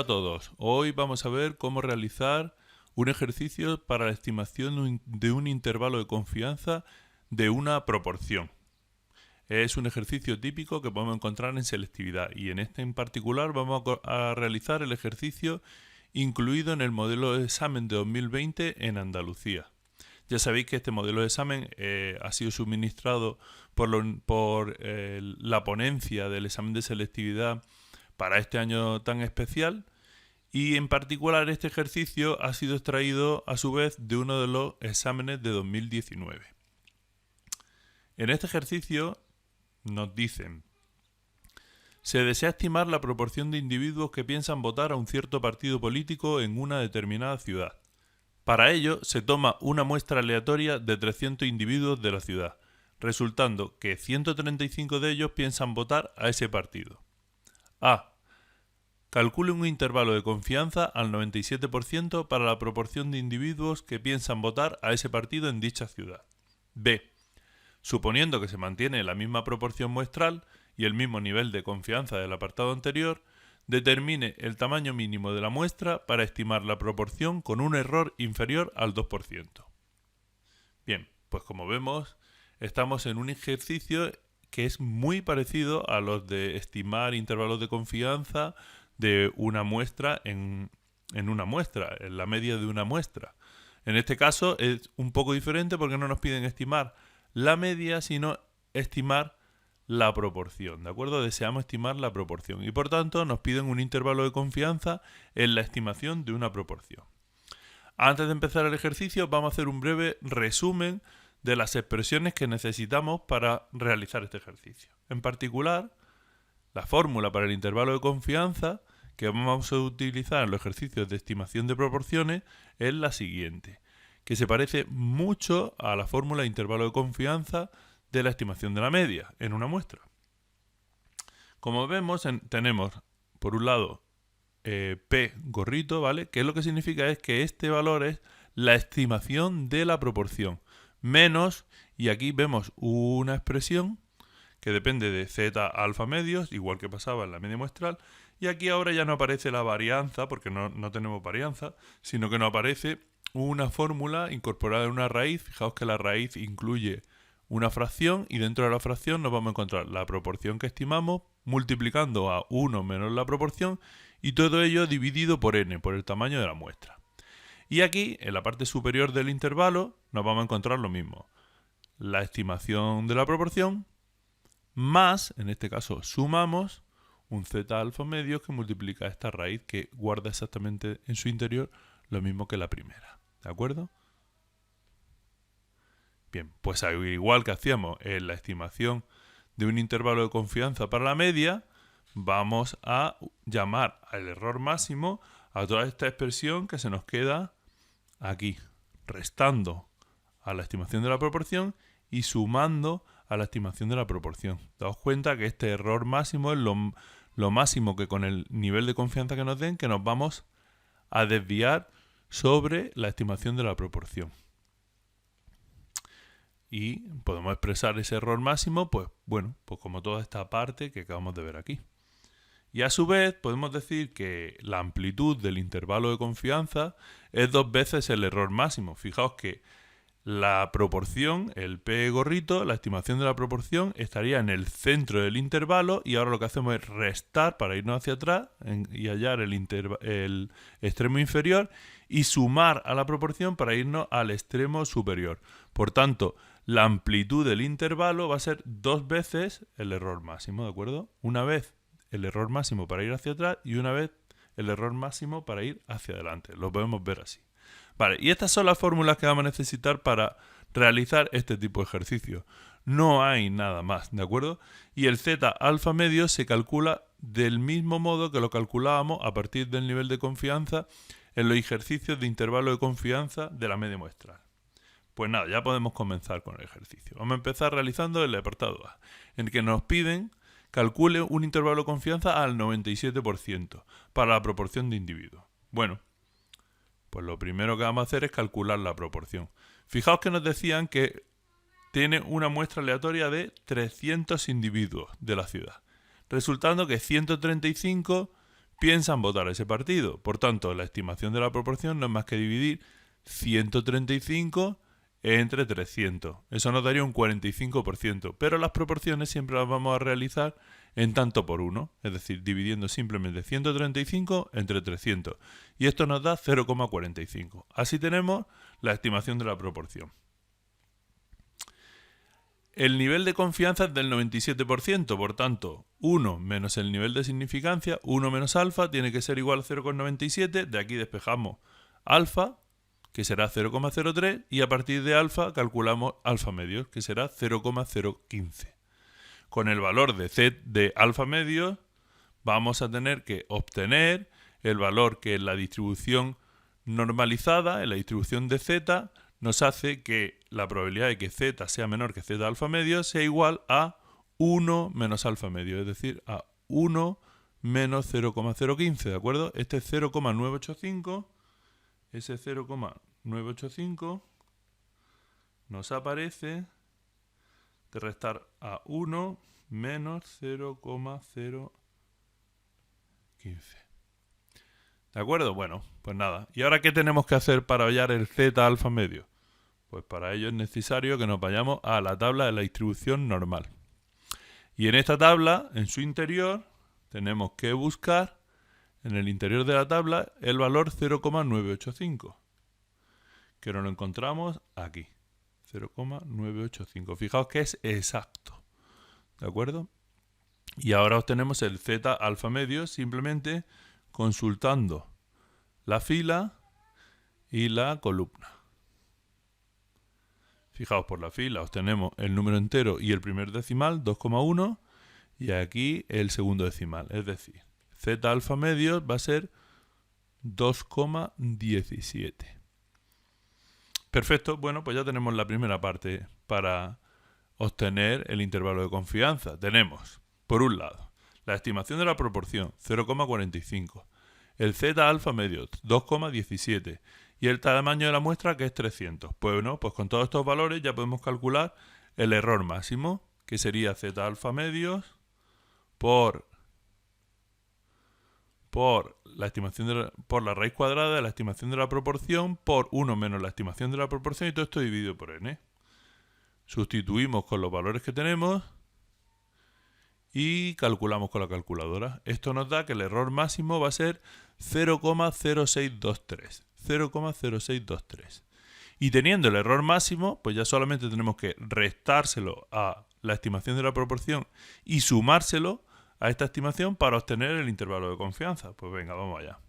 Hola a todos, hoy vamos a ver cómo realizar un ejercicio para la estimación de un intervalo de confianza de una proporción. Es un ejercicio típico que podemos encontrar en selectividad y en este en particular vamos a realizar el ejercicio incluido en el modelo de examen de 2020 en Andalucía. Ya sabéis que este modelo de examen ha sido suministrado por la ponencia del examen de selectividad para este año tan especial, y en particular este ejercicio ha sido extraído a su vez de uno de los exámenes de 2019. En este ejercicio nos dicen: se desea estimar la proporción de individuos que piensan votar a un cierto partido político en una determinada ciudad. Para ello se toma una muestra aleatoria de 300 individuos de la ciudad, resultando que 135 de ellos piensan votar a ese partido. A. Calcule un intervalo de confianza al 97% para la proporción de individuos que piensan votar a ese partido en dicha ciudad. B. Suponiendo que se mantiene la misma proporción muestral y el mismo nivel de confianza del apartado anterior, determine el tamaño mínimo de la muestra para estimar la proporción con un error inferior al 2%. Bien, pues como vemos, estamos en un ejercicio que es muy parecido a los de estimar intervalos de confianza de una muestra en una muestra, en la media de una muestra. En este caso es un poco diferente porque no nos piden estimar la media, sino estimar la proporción, ¿de acuerdo? Deseamos estimar la proporción y por tanto nos piden un intervalo de confianza en la estimación de una proporción. Antes de empezar el ejercicio vamos a hacer un breve resumen de las expresiones que necesitamos para realizar este ejercicio. En particular, la fórmula para el intervalo de confianza que vamos a utilizar en los ejercicios de estimación de proporciones es la siguiente, que se parece mucho a la fórmula de intervalo de confianza de la estimación de la media en una muestra. Como vemos, tenemos por un lado P gorrito, ¿vale? Que lo que significa es que este valor es la estimación de la proporción menos, y aquí vemos una expresión que depende de z alfa medios, igual que pasaba en la media muestral, y aquí ahora ya no aparece la varianza, porque no tenemos varianza, sino que nos aparece una fórmula incorporada en una raíz. Fijaos que la raíz incluye una fracción y dentro de la fracción nos vamos a encontrar la proporción que estimamos multiplicando a 1 menos la proporción y todo ello dividido por n, por el tamaño de la muestra. Y aquí, en la parte superior del intervalo, nos vamos a encontrar lo mismo. La estimación de la proporción más, en este caso, sumamos un z alfa medios que multiplica esta raíz que guarda exactamente en su interior lo mismo que la primera. ¿De acuerdo? Bien, pues al igual que hacíamos en la estimación de un intervalo de confianza para la media, vamos a llamar al error máximo a toda esta expresión que se nos queda aquí, restando a la estimación de la proporción y sumando a la estimación de la proporción. Daos cuenta que este error máximo es lo máximo que con el nivel de confianza que nos den, que nos vamos a desviar sobre la estimación de la proporción. Y podemos expresar ese error máximo, pues como toda esta parte que acabamos de ver aquí. Y a su vez podemos decir que la amplitud del intervalo de confianza es 2 veces el error máximo. Fijaos que la proporción, el P gorrito, la estimación de la proporción estaría en el centro del intervalo y ahora lo que hacemos es restar para irnos hacia atrás y hallar el extremo inferior y sumar a la proporción para irnos al extremo superior. Por tanto, la amplitud del intervalo va a ser 2 veces el error máximo, ¿de acuerdo? Una vez el error máximo para ir hacia atrás y una vez el error máximo para ir hacia adelante. Lo podemos ver así. Vale, y estas son las fórmulas que vamos a necesitar para realizar este tipo de ejercicio. No hay nada más, ¿de acuerdo? Y el z alfa medio se calcula del mismo modo que lo calculábamos a partir del nivel de confianza en los ejercicios de intervalo de confianza de la media muestral. Pues nada, ya podemos comenzar con el ejercicio. Vamos a empezar realizando el apartado A, en el que nos piden calcule un intervalo de confianza al 97% para la proporción de individuos. Bueno, pues lo primero que vamos a hacer es calcular la proporción. Fijaos que nos decían que tiene una muestra aleatoria de 300 individuos de la ciudad, resultando que 135 piensan votar a ese partido. Por tanto, la estimación de la proporción no es más que dividir 135 entre 300. Eso nos daría un 45%, pero las proporciones siempre las vamos a realizar en tanto por 1, es decir, dividiendo simplemente 135 entre 300. Y esto nos da 0,45. Así tenemos la estimación de la proporción. El nivel de confianza es del 97%, por tanto, 1 menos el nivel de significancia, 1 menos alfa, tiene que ser igual a 0,97. De aquí despejamos alfa, que será 0,03, y a partir de alfa calculamos alfa medios, que será 0,015. Con el valor de z de alfa medios vamos a tener que obtener el valor que en la distribución normalizada, en la distribución de z, nos hace que la probabilidad de que z sea menor que z alfa medio sea igual a 1 menos alfa medio, es decir, a 1 menos 0,015, ¿de acuerdo? Este es 0,985, ese 0,985 nos aparece de restar a 1 menos 0,015. ¿De acuerdo? Bueno, pues nada. ¿Y ahora qué tenemos que hacer para hallar el z alfa medio? Pues para ello es necesario que nos vayamos a la tabla de la distribución normal. Y en esta tabla, en su interior, tenemos que buscar en el interior de la tabla el valor 0,985, que nos lo encontramos aquí, 0,985. Fijaos que es exacto, ¿de acuerdo? Y ahora obtenemos el z alfa medio simplemente consultando la fila y la columna. Fijaos, por la fila obtenemos el número entero y el primer decimal, 2,1, y aquí el segundo decimal, es decir, z alfa medio va a ser 2,17. Perfecto, bueno, pues ya tenemos la primera parte para obtener el intervalo de confianza. Tenemos, por un lado, la estimación de la proporción, 0,45, el z alfa medio, 2,17, y el tamaño de la muestra, que es 300. Pues bueno, pues con todos estos valores ya podemos calcular el error máximo, que sería z alfa medios por la estimación por la raíz cuadrada de la estimación de la proporción por 1 menos la estimación de la proporción, y todo esto dividido por n. Sustituimos con los valores que tenemos y calculamos con la calculadora. Esto nos da que el error máximo va a ser 0,0623. 0,0623. Y teniendo el error máximo, pues ya solamente tenemos que restárselo a la estimación de la proporción y sumárselo a esta estimación para obtener el intervalo de confianza. Pues venga, vamos allá.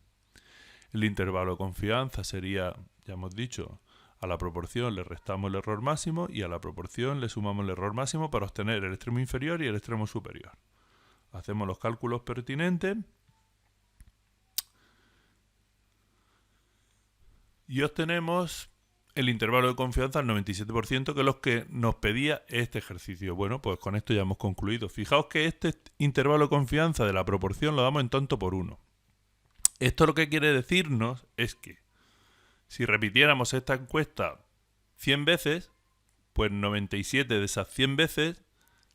El intervalo de confianza sería, ya hemos dicho, a la proporción le restamos el error máximo y a la proporción le sumamos el error máximo para obtener el extremo inferior y el extremo superior. Hacemos los cálculos pertinentes y obtenemos el intervalo de confianza al 97%, que es lo que nos pedía este ejercicio. Bueno, pues con esto ya hemos concluido. Fijaos que este intervalo de confianza de la proporción lo damos en tanto por 1. Esto lo que quiere decirnos es que si repitiéramos esta encuesta 100 veces, pues 97 de esas 100 veces,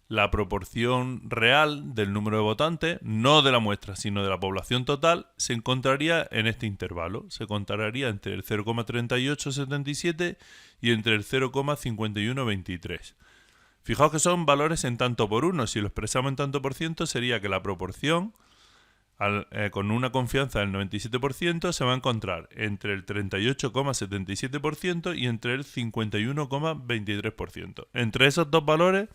la proporción real del número de votantes, no de la muestra, sino de la población total, se encontraría en este intervalo. Se encontraría entre el 0,3877 y entre el 0,5123. Fijaos que son valores en tanto por 1. Si lo expresamos en tanto por ciento, sería que la proporción, con una confianza del 97%, se va a encontrar entre el 38,77% y entre el 51,23%. Entre esos dos valores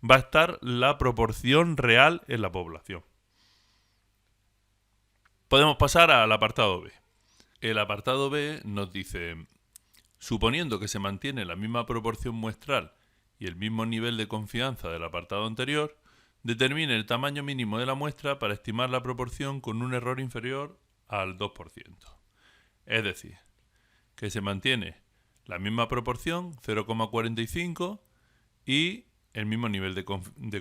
va a estar la proporción real en la población. Podemos pasar al apartado B. El apartado B nos dice, suponiendo que se mantiene la misma proporción muestral y el mismo nivel de confianza del apartado anterior, determine el tamaño mínimo de la muestra para estimar la proporción con un error inferior al 2%. Es decir, que se mantiene la misma proporción, 0,45, y el mismo nivel de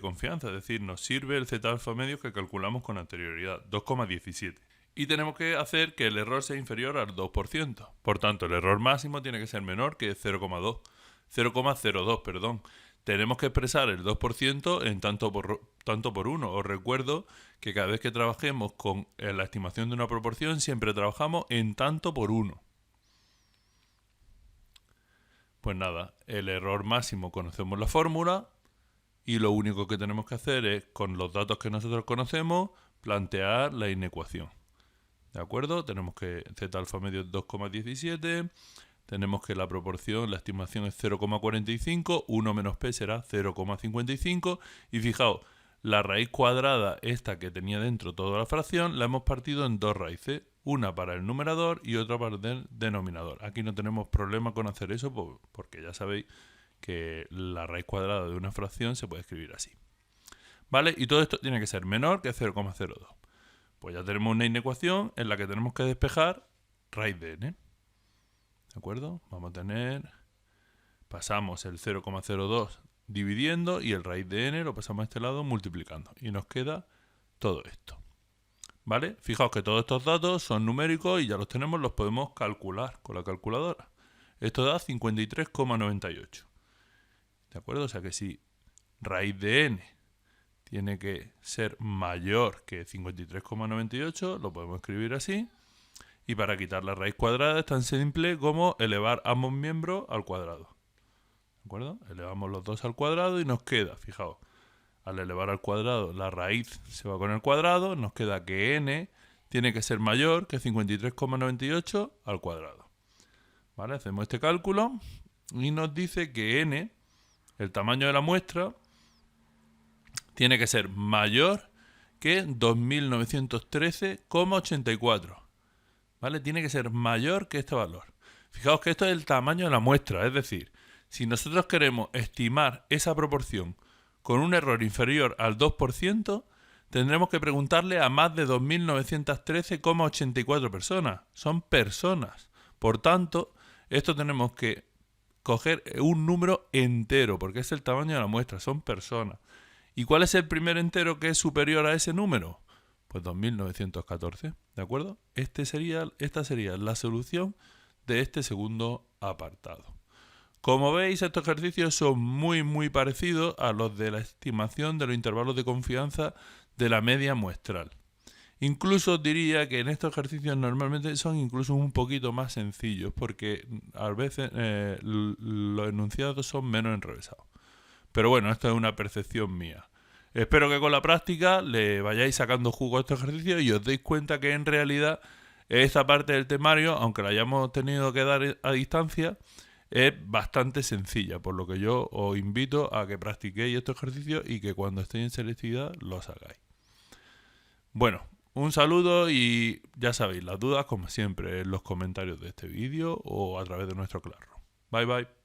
confianza, es decir, nos sirve el z alfa medio que calculamos con anterioridad, 2,17. Y tenemos que hacer que el error sea inferior al 2%. Por tanto, el error máximo tiene que ser menor que 0,02, tenemos que expresar el 2% en tanto por 1. Os recuerdo que cada vez que trabajemos con la estimación de una proporción, siempre trabajamos en tanto por 1. Pues nada, el error máximo conocemos la fórmula y lo único que tenemos que hacer es, con los datos que nosotros conocemos, plantear la inecuación. ¿De acuerdo? Tenemos que z alfa medio es 2,17, tenemos que la proporción, la estimación es 0,45, 1 menos p será 0,55 y fijaos, la raíz cuadrada, esta que tenía dentro toda la fracción, la hemos partido en dos raíces, una para el numerador y otra para el denominador. Aquí no tenemos problema con hacer eso porque ya sabéis que la raíz cuadrada de una fracción se puede escribir así. ¿Vale? Y todo esto tiene que ser menor que 0,02. Pues ya tenemos una inecuación en la que tenemos que despejar raíz de n. ¿De acuerdo? Vamos a tener... Pasamos el 0,02 dividiendo y el raíz de n lo pasamos a este lado multiplicando. Y nos queda todo esto. ¿Vale? Fijaos que todos estos datos son numéricos y ya los tenemos, los podemos calcular con la calculadora. Esto da 53,98. ¿De acuerdo? O sea que si raíz de n tiene que ser mayor que 53,98, lo podemos escribir así. Y para quitar la raíz cuadrada es tan simple como elevar ambos miembros al cuadrado. ¿De acuerdo? Elevamos los dos al cuadrado y nos queda, fijaos, al elevar al cuadrado la raíz se va con el cuadrado, nos queda que n tiene que ser mayor que 53,98 al cuadrado. ¿Vale? Hacemos este cálculo y nos dice que n, el tamaño de la muestra, tiene que ser mayor que 2913,84. ¿Vale? Tiene que ser mayor que este valor. Fijaos que esto es el tamaño de la muestra, es decir, si nosotros queremos estimar esa proporción con un error inferior al 2%, tendremos que preguntarle a más de 2.913,84 personas. Son personas. Por tanto, esto tenemos que coger un número entero, porque es el tamaño de la muestra, son personas. ¿Y cuál es el primer entero que es superior a ese número? Pues 2.914, ¿de acuerdo? Esta sería la solución de este segundo apartado. Como veis, estos ejercicios son muy parecidos a los de la estimación de los intervalos de confianza de la media muestral. Incluso diría que en estos ejercicios normalmente son incluso un poquito más sencillos porque a veces los enunciados son menos enrevesados. Pero bueno, esto es una percepción mía. Espero que con la práctica le vayáis sacando jugo a estos ejercicios y os deis cuenta que en realidad esta parte del temario, aunque la hayamos tenido que dar a distancia, es bastante sencilla, por lo que yo os invito a que practiquéis estos ejercicios y que cuando estéis en selectividad los hagáis. Bueno, un saludo y ya sabéis, las dudas como siempre en los comentarios de este vídeo o a través de nuestro Classroom. Bye bye.